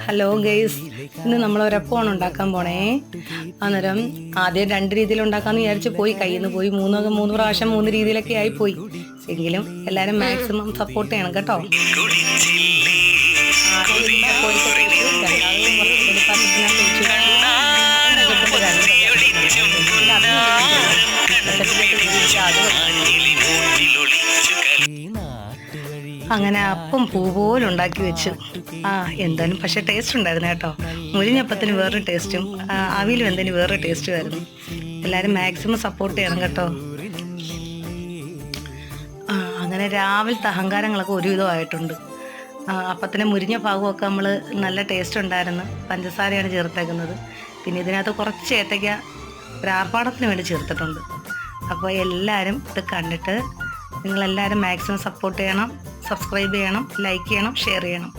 Hello guys, ഇന്ന് നമ്മൾ ഒരപ്പമാണ് ഉണ്ടാക്കാൻ പോണേ. അന്നേരം ആദ്യം 2 രീതിയിൽ ഉണ്ടാക്കാമെന്ന് വിചാരിച്ച് പോയി, കയ്യിൽ നിന്ന് പോയി. 3 പ്രാവശ്യം 3 രീതിയിലൊക്കെ ആയിപ്പോയി. എങ്കിലും എല്ലാവരും മാക്സിമം സപ്പോർട്ട് ചെയ്യണം കേട്ടോ. അങ്ങനെ അപ്പം പൂ പോലെ ഉണ്ടാക്കി വെച്ചു. എന്തായാലും പക്ഷേ ടേസ്റ്റ് ഉണ്ടായിരുന്നു കേട്ടോ. മുരിഞ്ഞപ്പത്തിന് വേറൊരു ടേസ്റ്റും അവിയലും എന്തിന് വേറൊരു ടേസ്റ്റും ആയിരുന്നു. എല്ലാവരും മാക്സിമം സപ്പോർട്ട് ചെയ്യണം കേട്ടോ. അങ്ങനെ രാവിലത്തെ അഹങ്കാരങ്ങളൊക്കെ ഒരുവിധമായിട്ടുണ്ട്. അപ്പത്തിന് മുരിഞ്ഞ ഭാഗമൊക്കെ നമ്മൾ നല്ല ടേസ്റ്റ് ഉണ്ടായിരുന്നു. പഞ്ചസാരയാണ് ചേർത്തേക്കുന്നത്. പിന്നെ ഇതിനകത്ത് കുറച്ച് ഏത്തയ്ക്ക ഒരു ആർഭാടത്തിന് വേണ്ടി ചേർത്തിട്ടുണ്ട്. അപ്പോൾ എല്ലാവരും ഇത് കണ്ടിട്ട് നിങ്ങളെല്ലാവരും മാക്സിമം സപ്പോർട്ട് ചെയ്യണം, സബ്സ്ക്രൈബ് ചെയ്യണം, ലൈക്ക് ചെയ്യണം, ഷെയർ ചെയ്യണം.